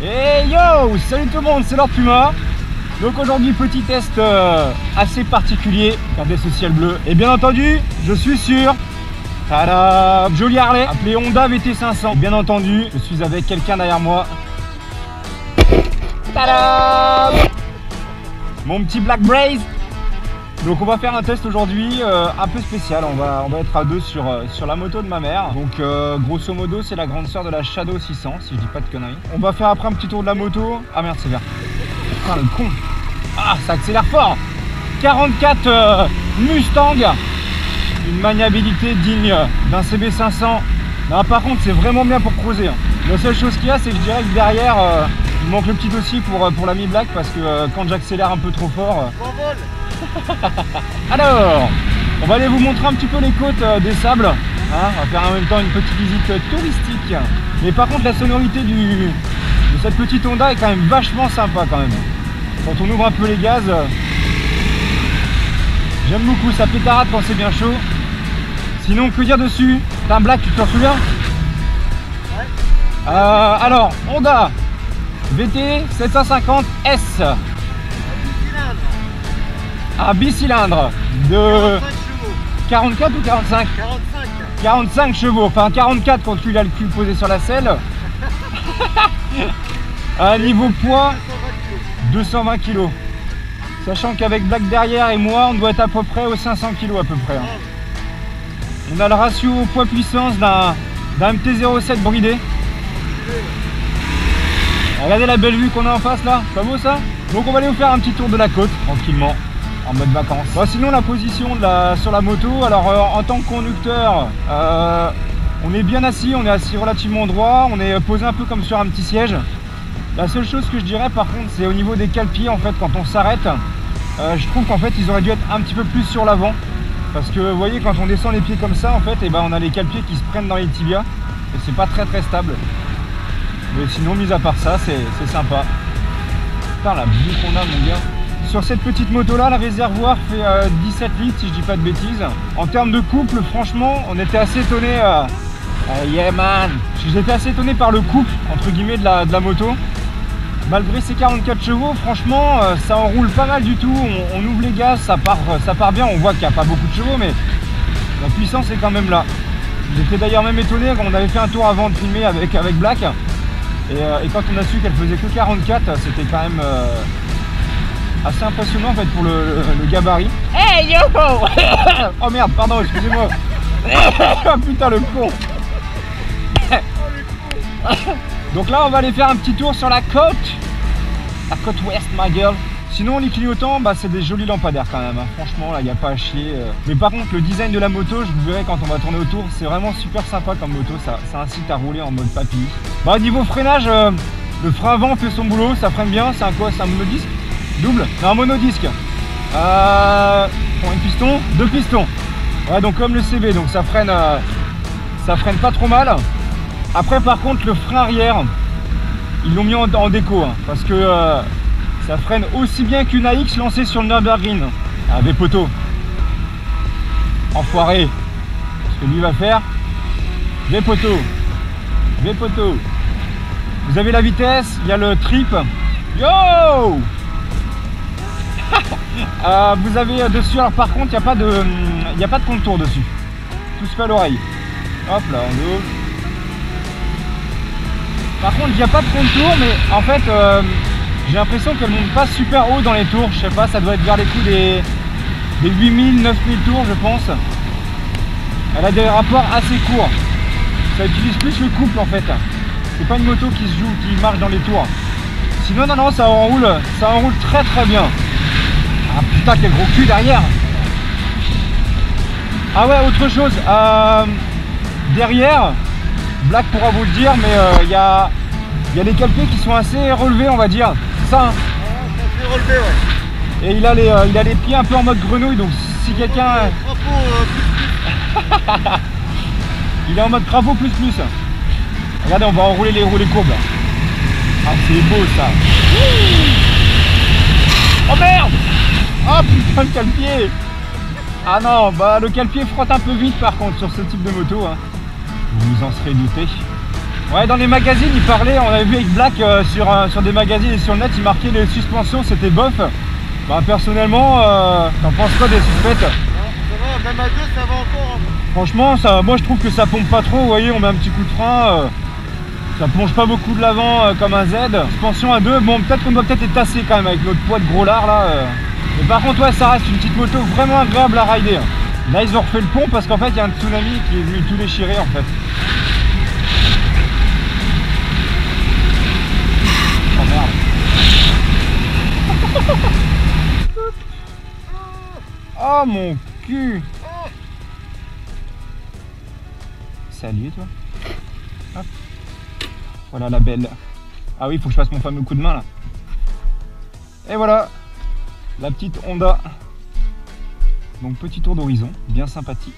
Hey yo, salut tout le monde, c'est Lord Puma. Donc aujourd'hui petit test assez particulier, regardez ce ciel bleu. Et bien entendu, je suis sur tada, joli Harley, appelé Honda VT500. Et bien entendu, je suis avec quelqu'un derrière moi. Tada, mon petit Black Blaze. Donc on va faire un test aujourd'hui un peu spécial, on va être à deux sur la moto de ma mère. Donc grosso modo c'est la grande sœur de la Shadow 600 si je dis pas de conneries. On va faire après un petit tour de la moto. Ah merde c'est vert. Putain le con. Ah ça accélère fort. 44 Mustang. Une maniabilité digne d'un CB500. Non, par contre c'est vraiment bien pour creuser. La seule chose qu'il y a c'est que je dirais que derrière il manque le petit dossier pour l'ami Black parce que quand j'accélère un peu trop fort... Alors, on va aller vous montrer un petit peu les côtes des sables. Hein, on va faire en même temps une petite visite touristique. Mais par contre la sonorité de cette petite Honda est quand même vachement sympa quand même. Quand on ouvre un peu les gaz, j'aime beaucoup, ça pétarade quand c'est bien chaud. Sinon que dire dessus? T'as un Black, tu t'en souviens? Ouais. Alors, Honda VT 750S. Un bicylindre de 44 ou 45? 45 chevaux, enfin 44 quand tu as le cul posé sur la selle. À niveau poids, 220 kg. Sachant qu'avec Black derrière et moi, on doit être à peu près aux 500 kg à peu près. On a le ratio poids-puissance d'un MT-07 bridé. Regardez la belle vue qu'on a en face là, pas beau ça? Donc on va aller vous faire un petit tour de la côte, tranquillement. En mode vacances. Bon, sinon la position sur la moto, alors en tant que conducteur, on est bien assis, on est assis relativement droit, on est posé un peu comme sur un petit siège. La seule chose que je dirais par contre c'est au niveau des cale-pieds en fait quand on s'arrête, je trouve qu'en fait ils auraient dû être un petit peu plus sur l'avant. Parce que vous voyez quand on descend les pieds comme ça en fait, et ben on a les cale-pieds qui se prennent dans les tibias et c'est pas très stable. Mais sinon mis à part ça c'est sympa. Putain la vue qu'on a mon gars. Sur cette petite moto là, le réservoir fait 17 litres si je dis pas de bêtises. En termes de couple, franchement, on était assez étonné. Yeah man, j'étais assez étonné par le couple entre guillemets de la moto. Malgré ses 44 chevaux, franchement, ça enroule pas mal du tout. On ouvre les gaz, ça part bien. On voit qu'il n'y a pas beaucoup de chevaux, mais la puissance est quand même là. J'étais d'ailleurs même étonné quand on avait fait un tour avant de filmer avec Black. Et quand on a su qu'elle faisait que 44, c'était quand même assez impressionnant en fait pour le gabarit. Hey yo. Oh merde, pardon, excusez-moi. Oh putain le con. Donc là on va aller faire un petit tour sur la côte ouest ma gueule. Sinon les clignotants, bah, c'est des jolis lampadaires quand même, hein. Franchement là il n'y a pas à chier. Mais par contre le design de la moto, je vous verrai quand on va tourner autour, c'est vraiment super sympa comme moto, ça incite à rouler en mode papy. Bah niveau freinage, le frein avant fait son boulot, ça freine bien, c'est un quoi? C'est un monodisque? Double? Non, un monodisque. Pour un piston, deux pistons. Ouais, donc comme le CB, donc ça freine pas trop mal. Après, par contre, le frein arrière, ils l'ont mis en déco, hein, parce que ça freine aussi bien qu'une AX lancée sur le Nürburgring. Ah, des poteaux. Enfoiré. Ce que lui va faire, des poteaux. Des poteaux. Vous avez la vitesse, il y a le trip. Yo! Vous avez dessus, alors par contre il n'y a pas de contour dessus, tout se fait à l'oreille. Hop là on ouvre. Par contre il n'y a pas de contour, mais en fait j'ai l'impression qu'elle monte pas super haut dans les tours. Je sais pas, ça doit être vers les coups des 8000, 9000 tours je pense. Elle a des rapports assez courts, ça utilise plus le couple en fait. C'est pas une moto qui se joue, qui marche dans les tours. Sinon non ça enroule très bien. Ah putain quel gros cul derrière. Ah ouais autre chose, derrière, Black pourra vous le dire, mais il y a les cale-pieds qui sont assez relevés on va dire. C'est ça hein? Ouais, c'est relevé ouais. Et il a les pieds un peu en mode grenouille, donc si quelqu'un... Il est en mode crapaud plus. Regardez on va enrouler les roues, les courbes là. Ah c'est beau ça. Oh merde. Oh putain le cale-pied. Ah non, bah le cale-pied frotte un peu vite par contre sur ce type de moto, hein. Vous vous en serez douté. Ouais, dans les magazines, il parlait, on avait vu avec Black sur des magazines et sur le net, il marquait les suspensions, c'était bof. Bah personnellement, t'en penses quoi des suspettes? Ça va, même à 2 ça va encore. Hein. Franchement, moi je trouve que ça pompe pas trop, vous voyez, on met un petit coup de frein, ça plonge pas beaucoup de l'avant comme un Z. Suspension à 2, bon peut-être qu'on doit peut-être être tassé quand même avec notre poids de gros lard là. Mais par contre ouais, ça reste une petite moto vraiment agréable à rider. Là ils ont refait le pont parce qu'en fait il y a un tsunami qui est venu tout déchirer en fait. Oh merde. Oh mon cul. Salut toi. Hop. Voilà la belle. Ah oui, il faut que je fasse mon fameux coup de main là. Et voilà la petite Honda. Donc petit tour d'horizon, bien sympathique.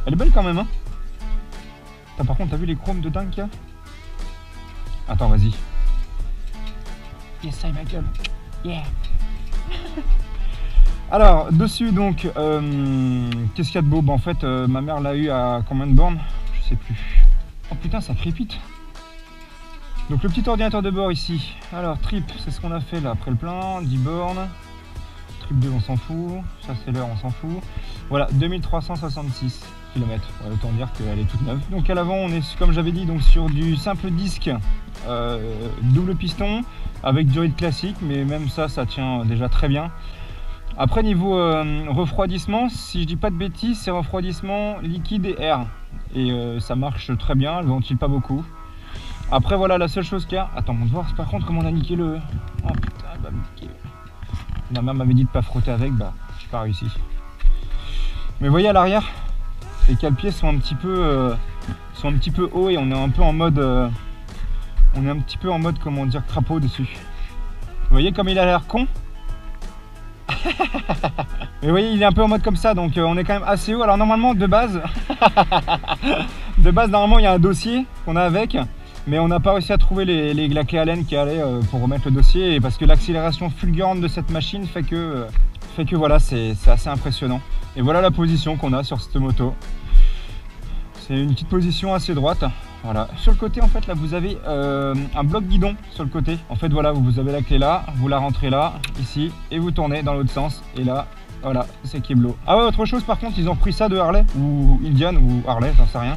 Elle est belle quand même hein. Par contre, t'as vu les chromes de dingue qu'il y a? Attends, vas-y. Yes, ça ma gueule. Yeah. Alors, dessus donc, qu'est-ce qu'il y a de beau? Bah, en fait, ma mère l'a eu à combien de bornes? Je sais plus. Oh putain, ça crépite. Donc le petit ordinateur de bord ici. Alors, trip, c'est ce qu'on a fait là, après le plein, 10 bornes. Trip 2, on s'en fout. Ça, c'est l'heure, on s'en fout. Voilà, 2366 km. Ouais, autant dire qu'elle est toute neuve. Donc à l'avant, on est, comme j'avais dit, donc sur du simple disque double piston avec du rythme classique, mais même ça, ça tient déjà très bien. Après, niveau refroidissement, si je dis pas de bêtises, c'est refroidissement liquide et air. Et ça marche très bien, elle ventile pas beaucoup. Après, voilà, la seule chose qu'il y a... Attends, on va voir par contre comment on a niqué le... Oh putain, elle va me niquer. Ma mère m'avait dit de pas frotter avec, bah, j'ai pas réussi. Mais vous voyez à l'arrière, les cale-pieds sont un petit peu hauts et on est un peu en mode... on est un petit peu en mode, comment dire, crapaud dessus. Vous voyez comme il a l'air con? Mais vous voyez, il est un peu en mode comme ça, donc on est quand même assez haut. Alors normalement, de base, normalement, il y a un dossier qu'on a avec, mais on n'a pas réussi à trouver la clé Allen qui allait pour remettre le dossier, et parce que l'accélération fulgurante de cette machine fait que voilà, c'est assez impressionnant. Et voilà la position qu'on a sur cette moto. C'est une petite position assez droite. Voilà. Sur le côté, en fait, là, vous avez un bloc guidon sur le côté. En fait, voilà, vous avez la clé là, vous la rentrez là, ici, et vous tournez dans l'autre sens. Et là, voilà, c'est Keblo. Ah ouais, autre chose, par contre, ils ont pris ça de Harley, ou Indian, ou Harley, j'en sais rien.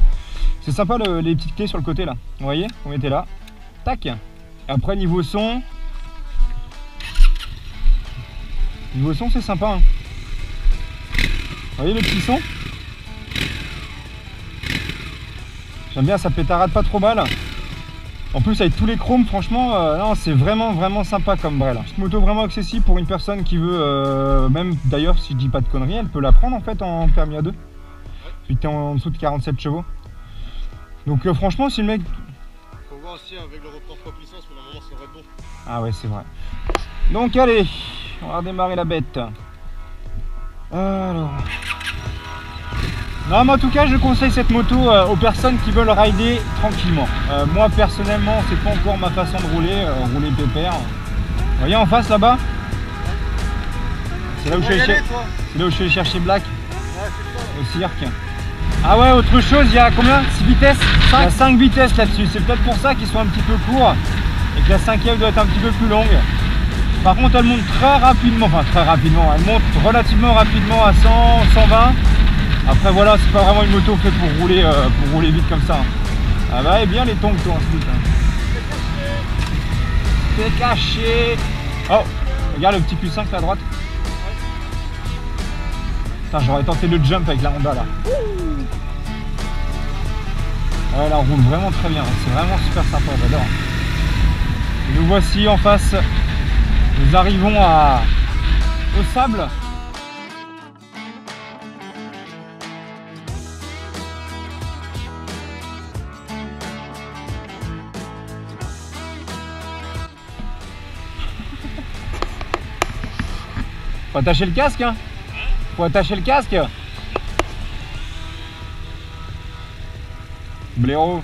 C'est sympa, les petites clés sur le côté, là. Vous voyez, vous mettez là. Tac. Et après, niveau son, c'est sympa. Hein. Vous voyez le petit son? J'aime bien, ça pétarade pas trop mal. En plus avec tous les chromes, franchement, non, c'est vraiment sympa comme brel. Petite moto vraiment accessible pour une personne qui veut, même d'ailleurs si je dis pas de conneries, elle peut la prendre en fait en permis A2. Puis t'es en dessous de 47 chevaux. Donc franchement, si le mec... Faut voir aussi avec le report top licence, mais normalement ça va être bon. Ah ouais, c'est vrai. Donc allez, on va redémarrer la bête. Alors... Non, mais en tout cas, je conseille cette moto aux personnes qui veulent rider tranquillement. Moi, personnellement, c'est pas encore ma façon de rouler, rouler pépère. Vous voyez en face là-bas? C'est là où je suis allé chercher Black, au cirque. Ah ouais, autre chose, il y a combien? 6 vitesses? 5. Il y a 5 vitesses là-dessus. C'est peut-être pour ça qu'ils sont un petit peu courts et que la 5e doit être un petit peu plus longue. Par contre, elle monte très rapidement, enfin très rapidement, elle monte relativement rapidement à 100, 120. Après voilà, c'est pas vraiment une moto faite pour rouler vite comme ça. Ah bah et bien les tongs toi ensuite. C'est caché. Oh, regarde le petit Q5 là à droite. Putain, j'aurais tenté le jump avec la Honda là. Ouais, là on roule vraiment très bien, c'est vraiment super sympa, j'adore. Nous voici en face. Nous arrivons au sable. Faut attacher le casque, hein? Faut attacher le casque. Blaireau.